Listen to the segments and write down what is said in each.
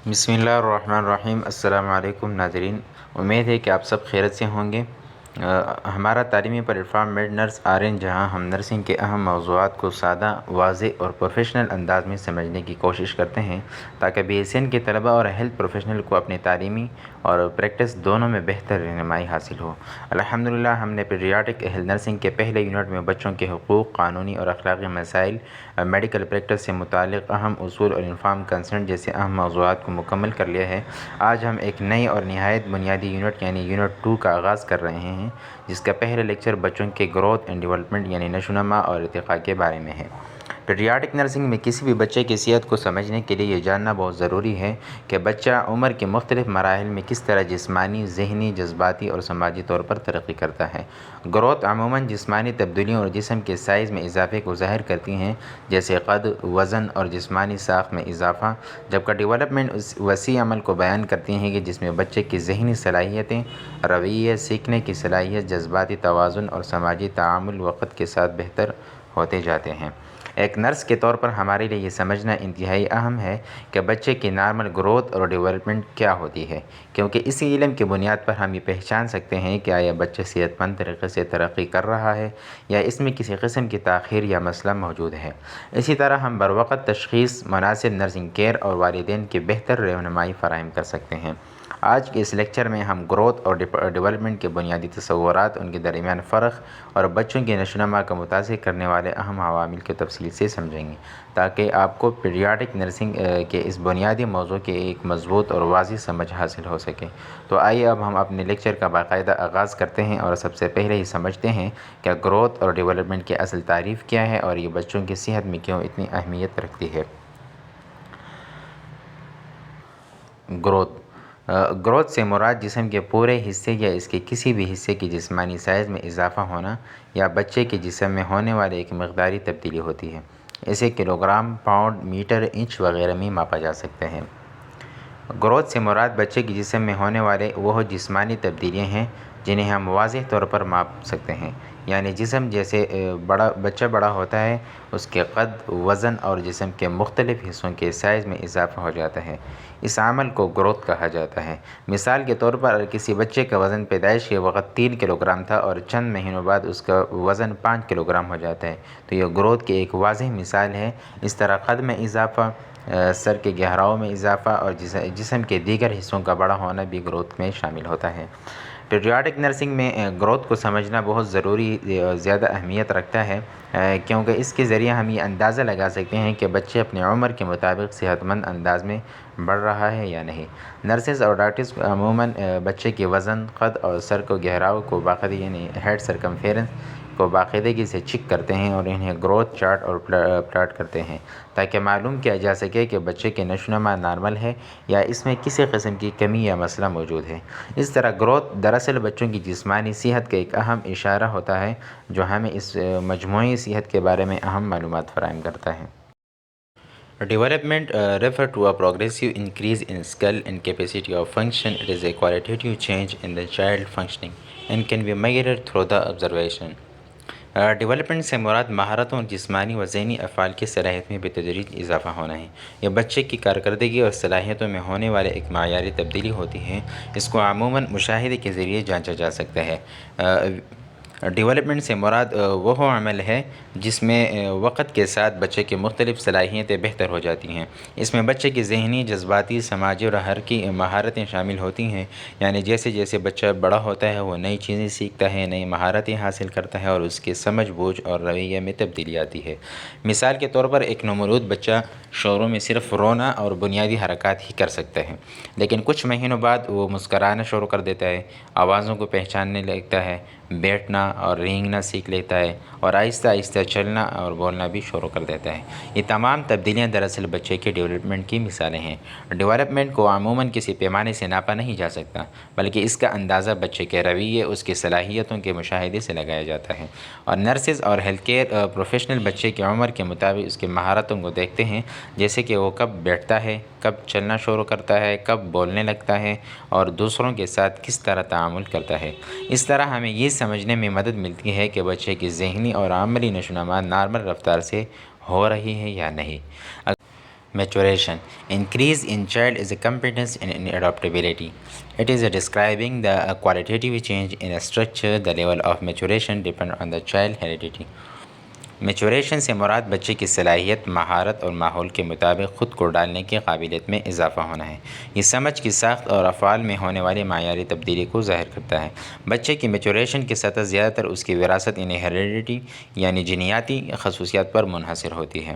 بسم اللہ الرحمن الرحیم۔ السلام علیکم ناظرین، امید ہے کہ آپ سب خیریت سے ہوں گے۔ ہمارا تعلیمی plate farm made nurse Aryan, جہاں ہم نرسنگ کے اہم موضوعات کو سادہ، واضح اور پروفیشنل انداز میں سمجھنے کی کوشش کرتے ہیں تاکہ بی ایس این کے طلباء اور ہیلتھ پروفیشنل کو اپنی تعلیمی اور پریکٹس دونوں میں بہتر رہنمائی حاصل ہو۔ الحمدللہ، ہم نے پیڈیاٹرک ہیلتھ نرسنگ کے پہلے یونٹ میں بچوں کے حقوق، قانونی اور اخلاقی مسائل، میڈیکل پریکٹس سے متعلق اہم اصول اور انفارم کنسنٹ جیسے اہم موضوعات کو مکمل کر لیا ہے۔ آج ہم ایک نئی اور نہایت بنیادی یونٹ یعنی یونٹ 2 کا آغاز کر رہے ہیں، جس کا پہلا لیکچر بچوں کے گروتھ اینڈ ڈیولپمنٹ یعنی نشو و نما اور ارتقاء کے بارے میں ہے۔ پیڈیاٹرک نرسنگ میں کسی بھی بچے کی صحت کو سمجھنے کے لیے یہ جاننا بہت ضروری ہے کہ بچہ عمر کے مختلف مراحل میں کس طرح جسمانی، ذہنی، جذباتی اور سماجی طور پر ترقی کرتا ہے۔ گروتھ عموماً جسمانی تبدیلیوں اور جسم کے سائز میں اضافے کو ظاہر کرتی ہیں، جیسے قد، وزن اور جسمانی ساخت میں اضافہ، جبکہ ڈیولپمنٹ اس وسیع عمل کو بیان کرتی ہیں کہ جس میں بچے کی ذہنی صلاحیتیں، رویے، سیکھنے کی صلاحیت، جذباتی توازن اور سماجی تعامل وقت کے ساتھ بہتر ہوتے جاتے ہیں۔ ایک نرس کے طور پر ہمارے لیے یہ سمجھنا انتہائی اہم ہے کہ بچے کی نارمل گروتھ اور ڈیولپمنٹ کیا ہوتی ہے، کیونکہ اسی علم کی بنیاد پر ہم یہ پہچان سکتے ہیں کہ آیا بچہ صحت مند طریقے سے ترقی کر رہا ہے یا اس میں کسی قسم کی تاخیر یا مسئلہ موجود ہے۔ اسی طرح ہم بروقت تشخیص، مناسب نرسنگ کیئر اور والدین کی بہتر رہنمائی فراہم کر سکتے ہیں۔ آج کے اس لیکچر میں ہم گروتھ اور ڈیولپمنٹ کے بنیادی تصورات، ان کے درمیان فرق اور بچوں کی نشو و نما کو متاثر کرنے والے اہم عوامل کی تفصیل سے سمجھیں گے، تاکہ آپ کو پیڈیاٹرک نرسنگ کے اس بنیادی موضوع کی ایک مضبوط اور واضح سمجھ حاصل ہو سکے۔ تو آئیے اب ہم اپنے لیکچر کا باقاعدہ آغاز کرتے ہیں اور سب سے پہلے ہی سمجھتے ہیں کہ گروتھ اور ڈیولپمنٹ کی اصل تعریف کیا ہے اور یہ بچوں کی صحت میں کیوں اتنی اہمیت رکھتی ہے۔ گروتھ سے مراد جسم کے پورے حصے یا اس کے کسی بھی حصے کی جسمانی سائز میں اضافہ ہونا یا بچے کے جسم میں ہونے والے ایک مقداری تبدیلی ہوتی ہے۔ اسے kilo gram, pound, metre, inch وغیرہ میں ماپا جا سکتا ہے۔ گروتھ سے مراد بچے کے جسم میں ہونے والے وہ جسمانی تبدیلیاں ہیں جنہیں ہم واضح طور پر ماپ سکتے ہیں، یعنی جسم جیسے بچہ بڑا ہوتا ہے، اس کے قد، وزن اور جسم کے مختلف حصوں کے سائز میں اضافہ ہو جاتا ہے۔ اس عمل کو گروتھ کہا جاتا ہے۔ مثال کے طور پر اگر کسی بچے کا وزن پیدائش کے وقت 3 کلو گرام تھا اور چند مہینوں بعد اس کا وزن 5 کلو گرام ہو جاتا ہے، تو یہ گروتھ کی ایک واضح مثال ہے۔ اس طرح قد میں اضافہ، سر کے گہراؤں میں اضافہ اور جسم کے دیگر حصوں کا بڑا ہونا بھی گروتھ میں شامل ہوتا ہے۔ پیڈیاٹرک نرسنگ میں گروتھ کو سمجھنا بہت زیادہ اہمیت رکھتا ہے، کیونکہ اس کے ذریعے ہم یہ اندازہ لگا سکتے ہیں کہ بچے اپنی عمر کے مطابق صحت مند انداز میں بڑھ رہا ہے یا نہیں۔ نرسز اور ڈاکٹرز عموماً بچے کے وزن، قد اور سر کو گہراؤ کو باقاعدگی یعنی ہیڈ سرکمفیرنس کو باقاعدگی سے چیک کرتے ہیں اور انہیں گروتھ چارٹ اور پلاٹ کرتے ہیں، تاکہ معلوم کیا جا سکے کہ بچے کی نشو و نما نارمل ہے یا اس میں کسی قسم کی کمی یا مسئلہ موجود ہے۔ اس طرح گروتھ دراصل بچوں کی جسمانی صحت کا ایک اہم اشارہ ہوتا ہے، جو ہمیں اس مجموعی صحت کے بارے میں اہم معلومات فراہم کرتا ہے۔ Development refer to a progressive increase in skill and capacity of function. It is a qualitative change in the child functioning and can be measured through the observation. Development سے مراد مہارتوں اور جسمانی و ذہنی افعال کی صلاحیت میں بتدریج اضافہ ہونا ہے۔ یہ بچے کی کارکردگی اور صلاحیتوں میں ہونے والے ایک معیاری تبدیلی ہوتی ہے۔ اس کو عموماً مشاہدے کے ذریعے جانچا جا سکتا ہے۔ ڈیولپمنٹ سے مراد وہ عمل ہے جس میں وقت کے ساتھ بچے کی مختلف صلاحیتیں بہتر ہو جاتی ہیں۔ اس میں بچے کی ذہنی، جذباتی، سماجی اور حرکی مہارتیں شامل ہوتی ہیں، یعنی جیسے جیسے بچہ بڑا ہوتا ہے وہ نئی چیزیں سیکھتا ہے، نئی مہارتیں حاصل کرتا ہے اور اس کی سمجھ بوجھ اور رویے میں تبدیلی آتی ہے۔ مثال کے طور پر ایک نومولود بچہ شروع میں صرف رونا اور بنیادی حرکات ہی کر سکتا ہے، لیکن کچھ مہینوں بعد وہ مسکرانا شروع کر دیتا ہے، آوازوں کو پہچاننے لگتا ہے، بیٹھنا اور رینگنا سیکھ لیتا ہے اور آہستہ آہستہ چلنا اور بولنا بھی شروع کر دیتا ہے۔ یہ تمام تبدیلیاں دراصل بچے کے ڈیولپمنٹ کی مثالیں ہیں۔ ڈیولپمنٹ کو عموماً کسی پیمانے سے ناپا نہیں جا سکتا، بلکہ اس کا اندازہ بچے کے رویے، اس کی صلاحیتوں کے مشاہدے سے لگایا جاتا ہے، اور نرسز اور ہیلتھ کیئر پروفیشنل بچے کی عمر کے مطابق اس کی مہارتوں کو دیکھتے ہیں، جیسے کہ وہ کب بیٹھتا ہے، کب چلنا شروع کرتا ہے، کب بولنے لگتا ہے اور دوسروں کے ساتھ کس طرح تعامل کرتا ہے۔ اس طرح ہمیں یہ سمجھنے میں مدد ملتی ہے کہ بچے کی ذہنی اور عملی نشو و نما نارمل رفتار سے ہو رہی ہے یا نہیں۔ Maturation. Increase in child is a competence in adaptability. It is describing the qualitative change in a structure. The level of maturation depends on the child heredity. Maturation سے مراد بچے کی صلاحیت، مہارت اور ماحول کے مطابق خود کو ڈالنے کی قابلیت میں اضافہ ہونا ہے۔ یہ سمجھ کی ساخت اور افعال میں ہونے والی معیاری تبدیلی کو ظاہر کرتا ہے۔ بچے کی میچوریشن کی سطح زیادہ تر اس کی وراثت یعنی ہیریڈیٹی یعنی جینیاتی خصوصیات پر منحصر ہوتی ہے۔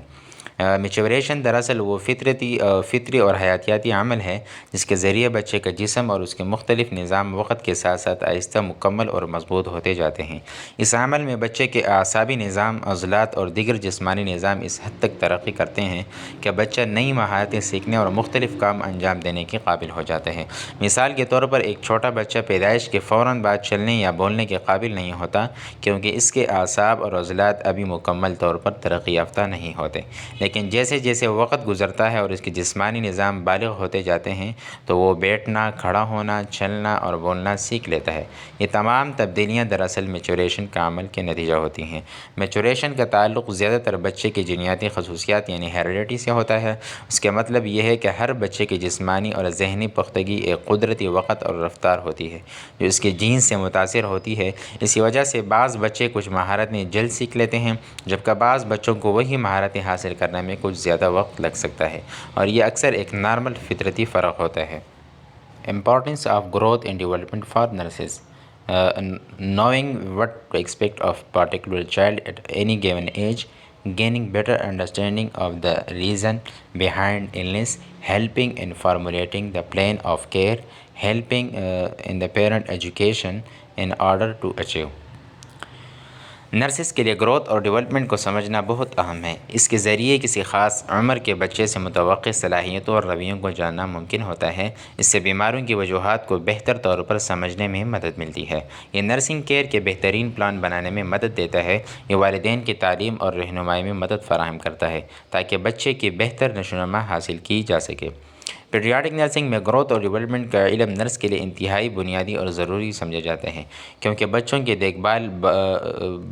میچوریشن دراصل وہ فطری اور حیاتیاتی عمل ہے جس کے ذریعے بچے کا جسم اور اس کے مختلف نظام وقت کے ساتھ ساتھ آہستہ مکمل اور مضبوط ہوتے جاتے ہیں۔ اس عمل میں بچے کے اعصابی نظام، عضلات اور دیگر جسمانی نظام اس حد تک ترقی کرتے ہیں کہ بچہ نئی مہارتیں سیکھنے اور مختلف کام انجام دینے کے قابل ہو جاتا ہے۔ مثال کے طور پر ایک چھوٹا بچہ پیدائش کے فوراً بعد چلنے یا بولنے کے قابل نہیں ہوتا کیونکہ اس کے اعصاب اور عضلات ابھی مکمل طور پر ترقی یافتہ نہیں ہوتے، لیکن جیسے جیسے وقت گزرتا ہے اور اس کے جسمانی نظام بالغ ہوتے جاتے ہیں تو وہ بیٹھنا، کھڑا ہونا، چلنا اور بولنا سیکھ لیتا ہے۔ یہ تمام تبدیلیاں دراصل میچوریشن کا عمل کے نتیجہ ہوتی ہیں۔ میچوریشن کا تعلق زیادہ تر بچے کی جینیاتی خصوصیات یعنی ہیریڈیٹی سے ہوتا ہے۔ اس کا مطلب یہ ہے کہ ہر بچے کی جسمانی اور ذہنی پختگی ایک قدرتی وقت اور رفتار ہوتی ہے جو اس کے جینز سے متاثر ہوتی ہے۔ اسی وجہ سے بعض بچے کچھ مہارتیں جلد سیکھ لیتے ہیں جبکہ بعض بچوں کو وہی مہارتیں حاصل کرنے میں کچھ زیادہ وقت لگ سکتا ہے، اور یہ اکثر ایک نارمل فطرتی فرق ہوتا ہے۔ Importance of growth and development for nurses. Knowing what to expect of particular child at any given age, gaining better understanding of the reason behind illness, helping in formulating the plan of care, helping in the parent education in order to achieve. Nurses کے لیے growth اور development کو سمجھنا بہت اہم ہے۔ اس کے ذریعے کسی خاص عمر کے بچے سے متوقع صلاحیتوں اور رویوں کو جاننا ممکن ہوتا ہے۔ اس سے بیماریوں کی وجوہات کو بہتر طور پر سمجھنے میں مدد ملتی ہے۔ یہ نرسنگ کیئر کے بہترین پلان بنانے میں مدد دیتا ہے۔ یہ والدین کی تعلیم اور رہنمائی میں مدد فراہم کرتا ہے تاکہ بچے کی بہتر نشوونما حاصل کی جا سکے۔ پیڈیاٹرک نرسنگ میں گروتھ اور ڈیولپمنٹ کا علم نرس کے لیے انتہائی بنیادی اور ضروری سمجھے جاتے ہیں کیونکہ بچوں کی دیکھ بھال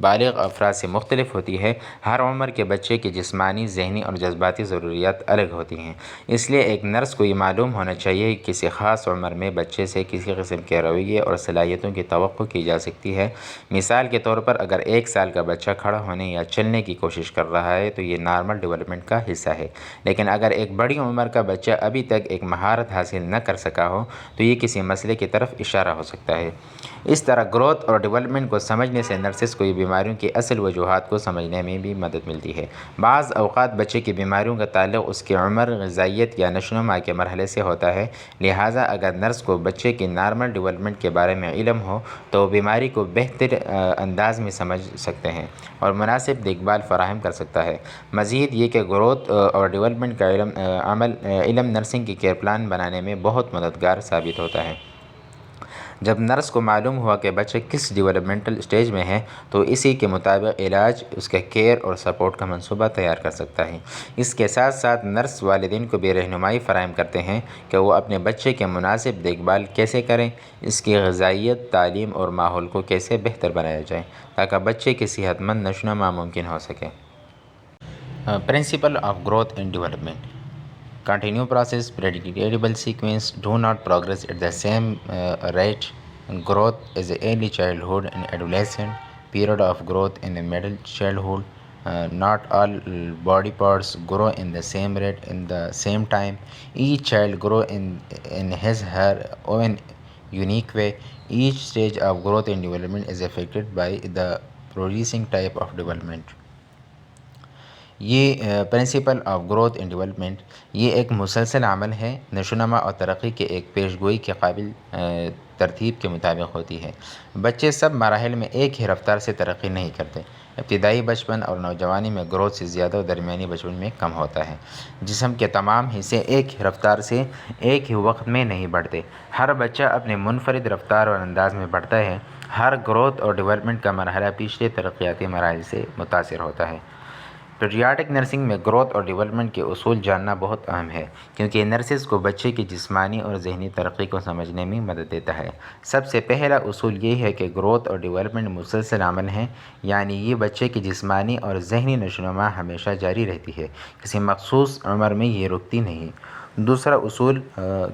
بالغ افراد سے مختلف ہوتی ہے۔ ہر عمر کے بچے کی جسمانی، ذہنی اور جذباتی ضروریات الگ ہوتی ہیں، اس لیے ایک نرس کو یہ معلوم ہونا چاہیے کہ کسی خاص عمر میں بچے سے کسی قسم کے رویے اور صلاحیتوں کی توقع کی جا سکتی ہے۔ مثال کے طور پر اگر 1 سال کا بچہ کھڑا ہونے یا چلنے کی کوشش کر رہا ہے تو یہ نارمل ڈیولپمنٹ کا حصہ ہے، لیکن اگر ایک بڑی عمر کا بچہ ابھی تک ایک مہارت حاصل نہ کر سکا ہو تو یہ کسی مسئلے کی طرف اشارہ ہو سکتا ہے۔ اس طرح گروتھ اور ڈیولپمنٹ کو سمجھنے سے نرسز کو یہ بیماریوں کی اصل وجوہات کو سمجھنے میں بھی مدد ملتی ہے۔ بعض اوقات بچے کی بیماریوں کا تعلق اس کی عمر، غذائیت یا نشو و نما کے مرحلے سے ہوتا ہے، لہٰذا اگر نرس کو بچے کی نارمل ڈیولپمنٹ کے بارے میں علم ہو تو وہ بیماری کو بہتر انداز میں سمجھ سکتے ہیں اور مناسب دیکھ بھال فراہم کر سکتا ہے۔ مزید یہ کہ گروتھ اور ڈیولپمنٹ کا علم نرسنگ کی کیئر پلان بنانے میں بہت مددگار ثابت ہوتا ہے۔ جب نرس کو معلوم ہوا کہ بچہ کس ڈیولپمنٹل اسٹیج میں ہے تو اسی کے مطابق علاج، اس کا کیئر اور سپورٹ کا منصوبہ تیار کر سکتا ہے۔ اس کے ساتھ ساتھ نرس والدین کو بھی رہنمائی فراہم کرتے ہیں کہ وہ اپنے بچے کے مناسب دیکھ بھال کیسے کریں، اس کی غذائیت، تعلیم اور ماحول کو کیسے بہتر بنایا جائے تاکہ بچے کی صحت مند نشو و نما ممکن ہو سکے۔ Principle of growth and development. Continue process, predictable sequence, do not progress at the same rate. Growth is early childhood and adolescent, period of growth in the middle childhood. Not all body parts grow in the same rate in the same time. Each child grows in his/her own unique way. Each stage of growth and development is affected by the progressing type of development. یہ principle of growth and development یہ ایک مسلسل عمل ہے، نشو و نما اور ترقی کے ایک پیش گوئی کے قابل ترتیب کے مطابق ہوتی ہے۔ بچے سب مراحل میں ایک ہی رفتار سے ترقی نہیں کرتے۔ ابتدائی بچپن اور نوجوانی میں گروتھ سے زیادہ اور درمیانی بچپن میں کم ہوتا ہے۔ جسم کے تمام حصے ایک ہی رفتار سے ایک ہی وقت میں نہیں بڑھتے۔ ہر بچہ اپنے منفرد رفتار اور انداز میں بڑھتا ہے۔ ہر گروتھ اور ڈیولپمنٹ کا مرحلہ پچھلے ترقیاتی مراحل سے متاثر ہوتا ہے۔ پیڈیاٹرک نرسنگ میں گروتھ اور ڈیولپمنٹ کے اصول جاننا بہت اہم ہے، کیونکہ نرسز کو بچے کی جسمانی اور ذہنی ترقی کو سمجھنے میں مدد دیتا ہے۔ سب سے پہلا اصول یہ ہے کہ گروتھ اور ڈیولپمنٹ مسلسل عمل ہیں، یعنی یہ بچے کی جسمانی اور ذہنی نشوونما ہمیشہ جاری رہتی ہے، کسی مخصوص عمر میں یہ رکتی نہیں۔ دوسرا اصول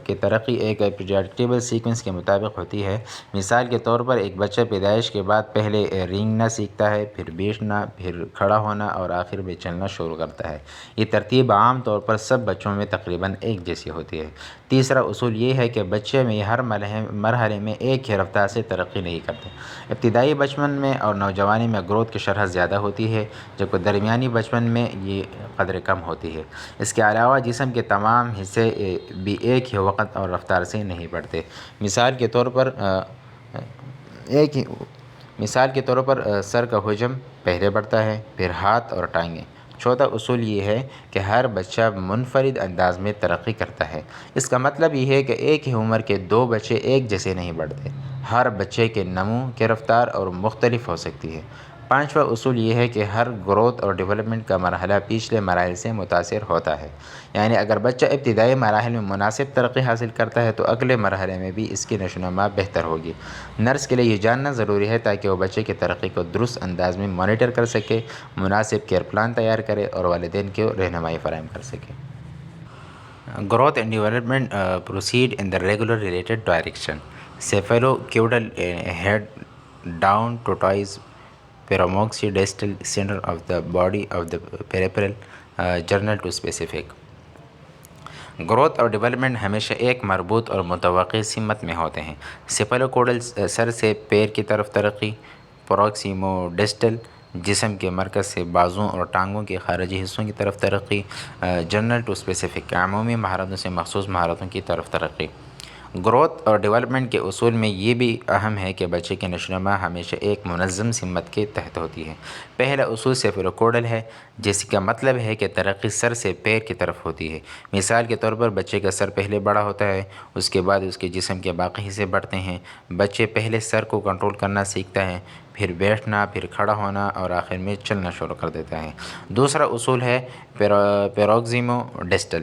کہ ترقی ایک پریڈکٹیبل سیکوینس کے مطابق ہوتی ہے۔ مثال کے طور پر ایک بچہ پیدائش کے بعد پہلے رینگنا سیکھتا ہے، پھر بیٹھنا، پھر کھڑا ہونا اور آخر میں چلنا شروع کرتا ہے۔ یہ ترتیب عام طور پر سب بچوں میں تقریباً ایک جیسی ہوتی ہے۔ تیسرا اصول یہ ہے کہ بچے میں ہر مرحلے میں ایک ہی رفتار سے ترقی نہیں کرتے۔ ابتدائی بچپن میں اور نوجوانی میں گروتھ کی شرح زیادہ ہوتی ہے، جبکہ درمیانی بچپن میں یہ قدر کم ہوتی ہے۔ اس کے علاوہ جسم کے تمام حصے بھی ایک ہی وقت اور رفتار سے نہیں بڑھتے۔ مثال کے طور پر سر کا حجم پہلے بڑھتا ہے، پھر ہاتھ اور ٹانگیں۔ چوتھا اصول یہ ہے کہ ہر بچہ منفرد انداز میں ترقی کرتا ہے۔ اس کا مطلب یہ ہے کہ ایک ہی عمر کے دو بچے ایک جیسے نہیں بڑھتے۔ ہر بچے کے نمو کی رفتار اور مختلف ہو سکتی ہے۔ پانچواں اصول یہ ہے کہ ہر گروتھ اور ڈیولپمنٹ کا مرحلہ پچھلے مراحل سے متاثر ہوتا ہے، یعنی اگر بچہ ابتدائی مراحل میں مناسب ترقی حاصل کرتا ہے تو اگلے مرحلے میں بھی اس کی نشوونما بہتر ہوگی۔ نرس کے لیے یہ جاننا ضروری ہے تاکہ وہ بچے کی ترقی کو درست انداز میں مانیٹر کر سکے، مناسب کیئر پلان تیار کرے اور والدین کو رہنمائی فراہم کر سکے۔ Growth and development proceed in the regular related direction. Cephalocaudal head down tortoise, pyramidal center of the body of the peripheral journal to specific. Growth اور ڈیولپمنٹ ہمیشہ ایک مربوط اور متوقع سمت میں ہوتے ہیں۔ سیفالوکوڈل سر سے پیر کی طرف ترقی، پروکسیموڈسٹل جسم کے مرکز سے بازوں اور ٹانگوں کے خارجی حصوں کی طرف ترقی، جنرل ٹو اسپیسیفک عمومی مہارتوں سے مخصوص مہارتوں کی طرف ترقی۔ گروتھ اور ڈیولپمنٹ کے اصول میں یہ بھی اہم ہے کہ بچے کی نشوونما ہمیشہ ایک منظم سمت کے تحت ہوتی ہے۔ پہلا اصول سیفالوکوڈل ہے، جس کا مطلب ہے کہ ترقی سر سے پیر کی طرف ہوتی ہے۔ مثال کے طور پر بچے کا سر پہلے بڑا ہوتا ہے، اس کے بعد اس کے جسم کے باقی حصے بڑھتے ہیں۔ بچے پہلے سر کو کنٹرول کرنا سیکھتا ہے، پھر بیٹھنا، پھر کھڑا ہونا اور آخر میں چلنا شروع کر دیتا ہے۔ دوسرا اصول ہے پیروکسیموڈسٹل،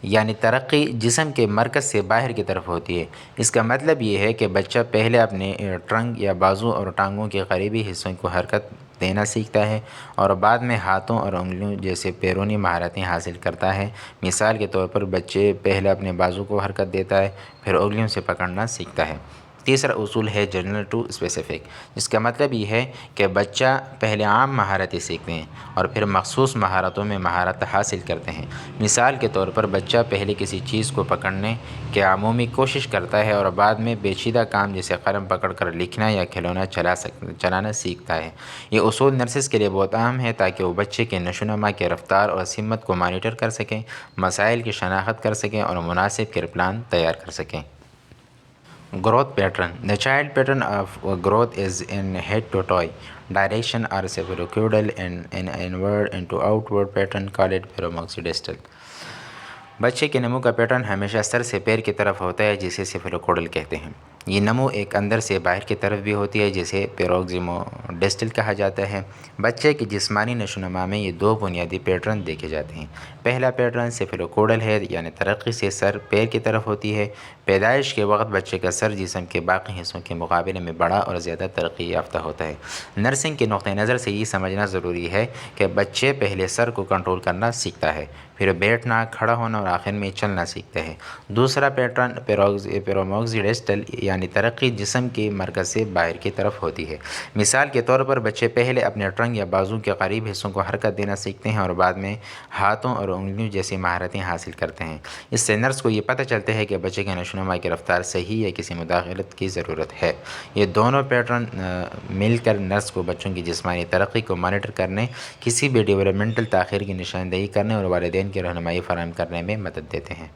یعنی ترقی جسم کے مرکز سے باہر کی طرف ہوتی ہے۔ اس کا مطلب یہ ہے کہ بچہ پہلے اپنے ٹرنک یا بازو اور ٹانگوں کے قریبی حصوں کو حرکت دینا سیکھتا ہے اور بعد میں ہاتھوں اور انگلیوں جیسے بیرونی مہارتیں حاصل کرتا ہے۔ مثال کے طور پر بچے پہلے اپنے بازو کو حرکت دیتا ہے، پھر انگلیوں سے پکڑنا سیکھتا ہے۔ تیسرا اصول ہے جنرل ٹو اسپیسیفک، جس کا مطلب یہ ہے کہ بچہ پہلے عام مہارتیں سیکھتے ہیں اور پھر مخصوص مہارتوں میں مہارت حاصل کرتے ہیں۔ مثال کے طور پر بچہ پہلے کسی چیز کو پکڑنے کی عمومی کوشش کرتا ہے اور بعد میں پیچیدہ کام جیسے قلم پکڑ کر لکھنا یا کھلونا چلانا سیکھتا ہے۔ یہ اصول نرسز کے لیے بہت اہم ہے تاکہ وہ بچے کے نشوونما کی رفتار اور سمت کو مانیٹر کر سکیں، مسائل کی شناخت کر سکیں اور مناسب کیئر پلان تیار کر سکیں۔ Growth pattern. The child pattern of growth is in head to toe direction or cephalocaudal and an inward into outward pattern called pyramidal. بچے کے نمو کا پیٹرن ہمیشہ سر سے پیر کی طرف ہوتا ہے، جسے سیفالوکوڈل کہتے ہیں۔ یہ نمو ایک اندر سے باہر کی طرف بھی ہوتی ہے، جسے پیروکسیموڈسٹل کہا جاتا ہے۔ بچے کی جسمانی نشوونما میں یہ دو بنیادی پیٹرن دیکھے جاتے ہیں۔ پہلا پیٹرن سیفالوکوڈل ہے، یعنی ترقی سے سر پیر کی طرف ہوتی ہے۔ پیدائش کے وقت بچے کا سر جسم کے باقی حصوں کے مقابلے میں بڑا اور زیادہ ترقی یافتہ ہوتا ہے۔ نرسنگ کے نقطہ نظر سے یہ سمجھنا ضروری ہے کہ بچے پہلے سر کو کنٹرول کرنا سیکھتا ہے، پھر بیٹھنا، کھڑا ہونا اور آخر میں چلنا سیکھتا ہے۔ دوسرا پیٹرن پیروکسیموڈسٹل، یعنی ترقی جسم کے مرکز سے باہر کی طرف ہوتی ہے۔ مثال کے طور پر بچے پہلے اپنے ٹرنک یا بازو کے قریب حصوں کو حرکت دینا سیکھتے ہیں اور بعد میں ہاتھوں اور انگلیوں جیسی مہارتیں حاصل کرتے ہیں۔ اس سے نرس کو یہ پتہ چلتا ہے کہ بچے کے نشوونما کی رفتار صحیح یا کسی مداخلت کی ضرورت ہے۔ یہ دونوں پیٹرن مل کر نرس کو بچوں کی جسمانی ترقی کو مانیٹر کرنے، کسی بھی ڈیولپمنٹل تاخیر کی نشاندہی کرنے اور والدین کی رہنمائی فراہم کرنے میں مدد دیتے ہیں۔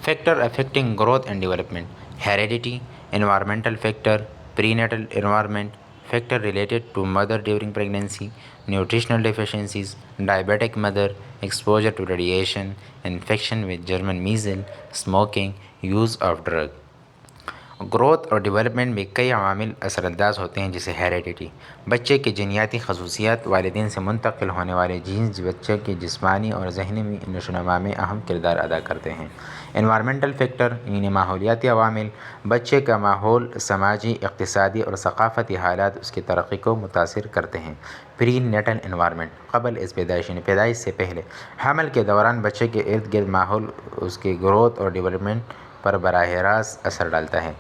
Factor affecting growth and development: heredity, environmental factor, prenatal environment, factor related to mother during pregnancy, nutritional deficiencies, diabetic mother, exposure to radiation, infection with German measle, smoking, use of drug. Growth اور development میں کئی عوامل اثر انداز ہوتے ہیں، جیسے heredity, بچے کی جینیاتی خصوصیات، والدین سے منتقل ہونے والے جینز بچے کے جسمانی اور ذہنی نشو و نما میں اہم کردار ادا کرتے ہیں۔ انوائرمنٹل فیکٹر یعنی ماحولیاتی عوامل، بچے کا ماحول، سماجی، اقتصادی اور ثقافتی حالات اس کی ترقی کو متاثر کرتے ہیں۔ پری نیٹل انوائرمنٹ، قبل از پیدائش یعنی پیدائش سے پہلے، حمل کے دوران بچے کے ارد گرد ماحول اس کی گروتھ اور ڈیولپمنٹ پر براہ راست اثر ڈالتا ہے۔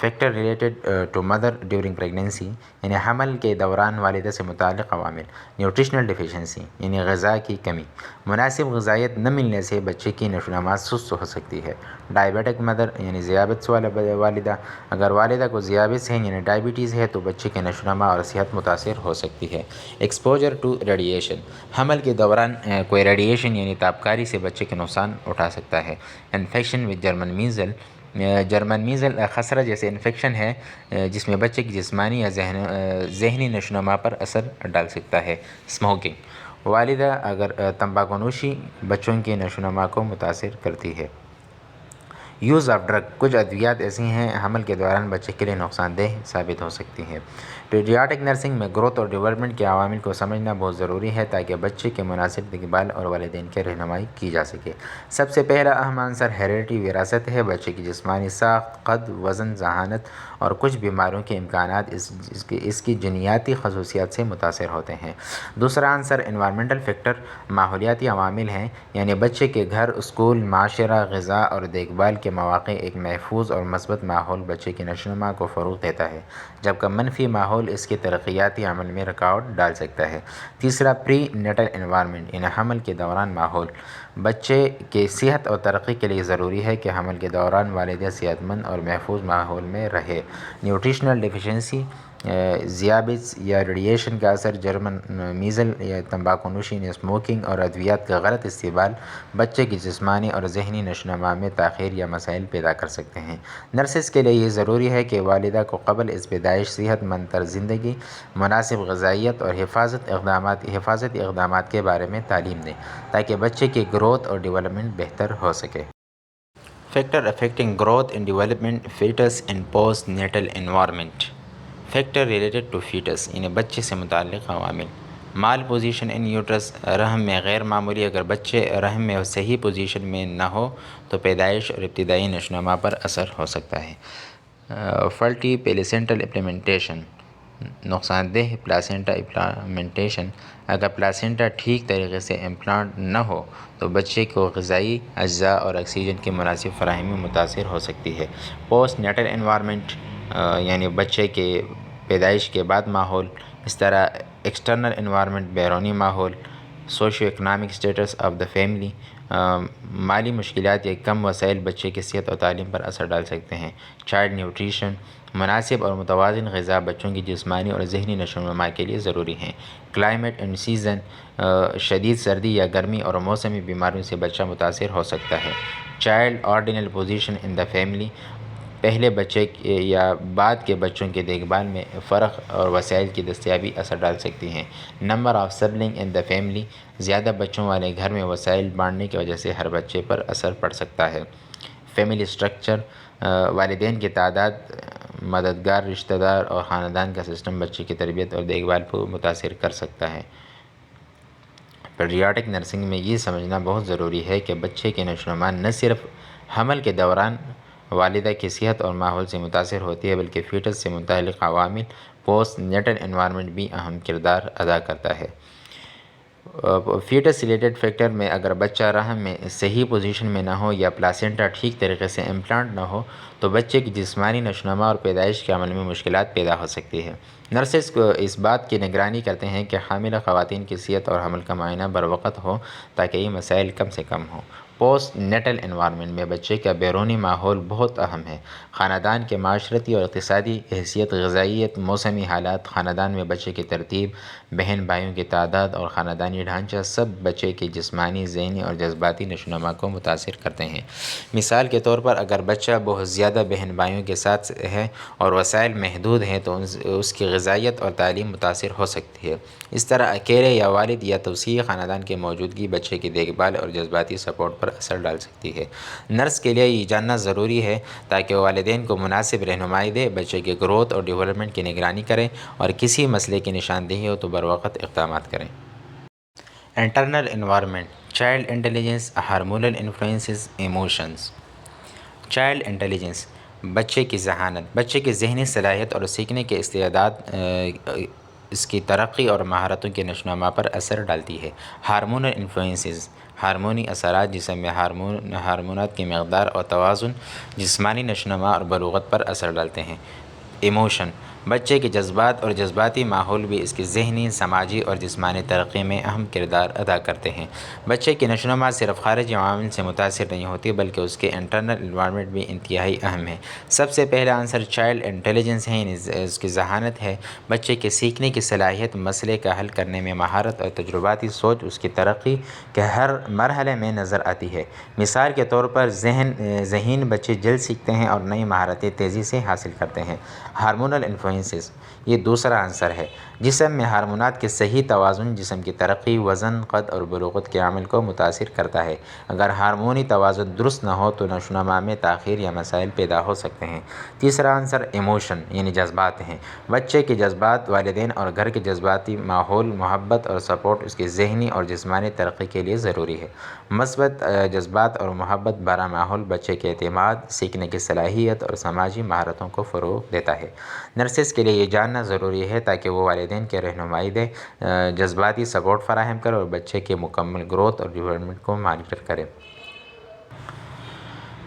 Factor related to mother during pregnancy, یعنی حمل کے دوران والدہ سے متعلق عوامل۔ نیوٹریشنل ڈیفیشنسی یعنی غذا کی کمی، مناسب غذائیت نہ ملنے سے بچے کی نشو و نما سست ہو سکتی ہے۔ ڈائبیٹک مدر یعنی ذیابیطس والا والدہ، اگر والدہ کو ذیابیطس ہے یعنی ڈائبٹیز ہے تو بچے کی نشو و نما اور صحت متاثر ہو سکتی ہے۔ ایکسپوجر ٹو ریڈیشن، حمل کے دوران کوئی ریڈیشن یعنی تابکاری سے بچے کے نقصان اٹھا سکتا ہے۔ انفیکشن وتھ جرمن میزل، جرمن میزل خسرہ جیسے انفیکشن ہے جس میں بچے کی جسمانی یا ذہنی نشو و نما پر اثر ڈال سکتا ہے۔ اسموکنگ، والدہ اگر تمباکو نوشی بچوں کی نشو و نما کو متاثر کرتی ہے۔ یوز آف ڈرگ، کچھ ادویات ایسی ہیں حمل کے دوران بچے کے لیے نقصان دہ ثابت ہو سکتی ہیں۔ پیڈیاٹرک نرسنگ میں گروتھ اور ڈیولپمنٹ کے عوامل کو سمجھنا بہت ضروری ہے تاکہ بچے کے مناسب دیکھ بھال اور والدین کی رہنمائی کی جا سکے۔ سب سے پہلا اہم عنصر ہیریڈیٹی وراثت ہے۔ بچے کی جسمانی ساخت، قد، وزن، ذہانت اور کچھ بیماریوں کے امکانات اس کی جینیاتی خصوصیات سے متاثر ہوتے ہیں۔ دوسرا عنصر انوائرمنٹل فیکٹر، ماحولیاتی عوامل ہیں، یعنی بچے کے گھر، اسکول، معاشرہ، غذا اور دیکھ بھال کے مواقع۔ ایک محفوظ اور مثبت ماحول بچے کی نشو و نما کو فروغ دیتا ہے، جبکہ منفی ماحول اس کے ترقیاتی عمل میں رکاوٹ ڈال سکتا ہے۔ تیسرا پری نیٹل انوائرمنٹ یعنی حمل کے دوران ماحول، بچے کی صحت اور ترقی کے لیے ضروری ہے کہ حمل کے دوران والدہ صحت مند اور محفوظ ماحول میں رہے۔ نیوٹریشنل ڈیفیشنسی، ذیابیطس یا ریڈیشن کا اثر، جرمن میزل یا تمباکو نوشی، اسموکنگ اور ادویات کا غلط استعمال بچے کی جسمانی اور ذہنی نشو و نما میں تاخیر یا مسائل پیدا کر سکتے ہیں۔ نرسز کے لیے یہ ضروری ہے کہ والدہ کو قبل از پیدائش صحت مند طرز زندگی، مناسب غذائیت اور حفاظتی اقدامات کے بارے میں تعلیم دیں تاکہ بچے کی گروتھ اور ڈیولپمنٹ بہتر ہو سکے۔ Factor affecting growth and development foetus in postnatal environment. Factor related to foetus یعنی بچے سے متعلق عوامل۔ مال پوزیشن ان یوٹرس، رحم میں غیر معمولی، اگر بچے رحم میں صحیح پوزیشن میں نہ ہو تو پیدائش اور ابتدائی نشو و نما پر اثر ہو سکتا ہے۔ فالٹی پلیسنٹل امپلانٹیشن، نقصان دہ پلاسینٹا امپلانٹیشن، اگر پلاسینٹا ٹھیک طریقے سے امپلانٹ نہ ہو تو بچے کو غذائی اجزاء اور آکسیجن کی مناسب فراہمی متاثر ہو سکتی ہے۔ پوسٹ نیٹل انوائرمنٹ یعنی بچے کے پیدائش کے بعد ماحول، اس طرح ایکسٹرنل انوائرمنٹ بیرونی ماحول، socio economic status of the family, مالی مشکلات یا کم وسائل بچے کی صحت اور تعلیم پر اثر ڈال سکتے ہیں۔ چائلڈ نیوٹریشن، مناسب اور متوازن غذا بچوں کی جسمانی اور ذہنی نشو و نما کے لیے ضروری ہیں۔ کلائمیٹ اینڈ سیزن، شدید سردی یا گرمی اور موسمی بیماریوں سے بچہ متاثر ہو سکتا ہے۔ Child ordinal position in the family, پہلے بچے یا بعد کے بچوں کے دیکھ بھال میں فرق اور وسائل کی دستیابی اثر ڈال سکتی ہیں۔ Number of sibling in the family, زیادہ بچوں والے گھر میں وسائل بانٹنے کی وجہ سے ہر بچے پر اثر پڑ سکتا ہے۔ فیملی اسٹرکچر، والدین کی تعداد، مددگار رشتہ دار اور خاندان کا سسٹم بچے کی تربیت اور دیکھ بھال کو متاثر کر سکتا ہے۔ پیڈیاٹرک نرسنگ میں یہ سمجھنا بہت ضروری ہے کہ بچے کی نشو و نما نہ صرف حمل کے دوران والدہ کی صحت اور ماحول سے متاثر ہوتی ہے بلکہ فیٹس سے متعلق عوامل، پوسٹ نیٹل انوائرمنٹ بھی اہم کردار ادا کرتا ہے۔ فیٹس ریلیٹڈ فیکٹر میں اگر بچہ رحم میں صحیح پوزیشن میں نہ ہو یا پلاسینٹا ٹھیک طریقے سے امپلانٹ نہ ہو تو بچے کی جسمانی نشو و نما اور پیدائش کے عمل میں مشکلات پیدا ہو سکتی ہے۔ نرسز کو اس بات کی نگرانی کرتے ہیں کہ حاملہ خواتین کی صحت اور حمل کا معائنہ بروقت ہو تاکہ یہ مسائل کم سے کم ہوں۔ پوسٹ نیٹل انوائرمنٹ میں بچے کا بیرونی ماحول بہت اہم ہے۔ خاندان کے معاشرتی اور اقتصادی حیثیت، غذائیت، موسمی حالات، خاندان میں بچے کی ترتیب، بہن بھائیوں کی تعداد اور خاندانی ڈھانچہ سب بچے کی جسمانی، ذہنی اور جذباتی نشو و نما کو متاثر کرتے ہیں۔ مثال کے طور پر اگر بچہ بہت زیادہ بہن بھائیوں کے ساتھ ہے اور وسائل محدود ہیں تو اس کی غذائیت اور تعلیم متاثر ہو سکتی ہے۔ اس طرح اکیلے یا والد یا توسیعی خاندان کی موجودگی بچے کی دیکھ بھال اور جذباتی سپورٹ پر پر اثر ڈال سکتی ہے۔ نرس کے لیے یہ جاننا ضروری ہے تاکہ وہ والدین کو مناسب رہنمائی دے، بچے کے گروتھ اور ڈیولپمنٹ کی نگرانی کریں اور کسی مسئلے کی نشاندہی ہو تو بروقت اقدامات کریں۔ Internal environment, child intelligence, hormonal influences, emotions. Child intelligence, بچے کی ذہانت، بچے کی ذہنی صلاحیت اور سیکھنے کے استعداد اس کی ترقی اور مہارتوں کے نشوونما پر اثر ڈالتی ہے۔ ہارمونل انفلوئنسز، ہارمونی اثرات جسم میں ہارمونات کی مقدار اور توازن جسمانی نشوونما اور بلوغت پر اثر ڈالتے ہیں۔ ایموشن، بچے کے جذبات اور جذباتی ماحول بھی اس کی ذہنی، سماجی اور جسمانی ترقی میں اہم کردار ادا کرتے ہیں۔ بچے کی نشوونما صرف خارجی عوامل سے متاثر نہیں ہوتی بلکہ اس کے انٹرنل انوائرمنٹ بھی انتہائی اہم ہے۔ سب سے پہلا عنصر چائلڈ انٹیلیجنس ہے، یعنی اس کی ذہانت ہے۔ بچے کے سیکھنے کی صلاحیت، مسئلے کا حل کرنے میں مہارت اور تجرباتی سوچ اس کی ترقی کے ہر مرحلے میں نظر آتی ہے۔ مثال کے طور پر ذہین بچے جلد سیکھتے ہیں اور نئی مہارتیں تیزی سے حاصل کرتے ہیں۔ ہارمونل انفلوئنسز، یہ دوسرا عنصر ہے۔ جسم میں ہارمونات کے صحیح توازن جسم کی ترقی، وزن، قد اور بلوغت کے عمل کو متاثر کرتا ہے۔ اگر ہارمونی توازن درست نہ ہو تو نشوونما میں تاخیر یا مسائل پیدا ہو سکتے ہیں۔ تیسرا عنصر ایموشن یعنی جذبات ہیں۔ بچے کے جذبات، والدین اور گھر کے جذباتی ماحول، محبت اور سپورٹ اس کی ذہنی اور جسمانی ترقی کے لیے ضروری ہے۔ مثبت جذبات اور محبت بھرا ماحول بچے کے اعتماد، سیکھنے کی صلاحیت اور سماجی مہارتوں کو فروغ دیتا ہے۔ نرسز کے لیے یہ جاننا ضروری ہے تاکہ وہ والدین کے رہنمائی دے، جذباتی سپورٹ فراہم کرے اور بچے کے مکمل گروتھ اور ڈیولپمنٹ کو مانیٹر کرے۔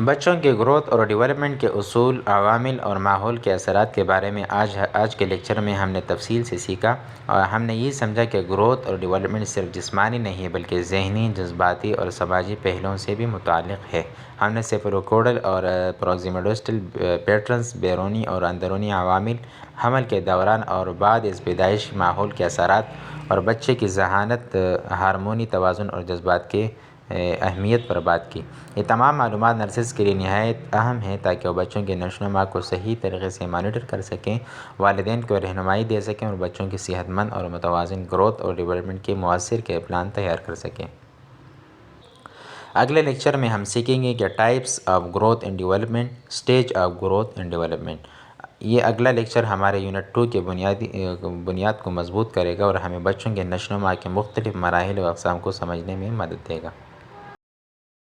بچوں کے گروتھ اور ڈیولپمنٹ کے اصول، عوامل اور ماحول کے اثرات کے بارے میں آج کے لیکچر میں ہم نے تفصیل سے سیکھا، اور ہم نے یہ سمجھا کہ گروتھ اور ڈیولپمنٹ صرف جسمانی نہیں ہے بلکہ ذہنی، جذباتی اور سماجی پہلوؤں سے بھی متعلق ہے۔ ہم نے سیفروکوڈل اور پروگزیموڈسٹل پیٹرنز، بیرونی اور اندرونی عوامل، حمل کے دوران اور بعد از پیدائش ماحول کے اثرات، اور بچے کی ذہانت، ہارمونی توازن اور جذبات کے اہمیت پر بات کی۔ یہ تمام معلومات نرسز کے لیے نہایت اہم ہیں تاکہ وہ بچوں کے نشوونما کو صحیح طریقے سے مانیٹر کر سکیں، والدین کو رہنمائی دے سکیں اور بچوں کی صحت مند اور متوازن گروتھ اور ڈیولپمنٹ کے مؤثر کے پلان تیار کر سکیں۔ اگلے لیکچر میں ہم سیکھیں گے کہ types of growth and development, stage of growth and development. یہ اگلا لیکچر ہمارے یونٹ 2 کے بنیاد کو مضبوط کرے گا اور ہمیں بچوں کے نشوونما کے مختلف مراحل و اقسام کو سمجھنے میں مدد دے گا۔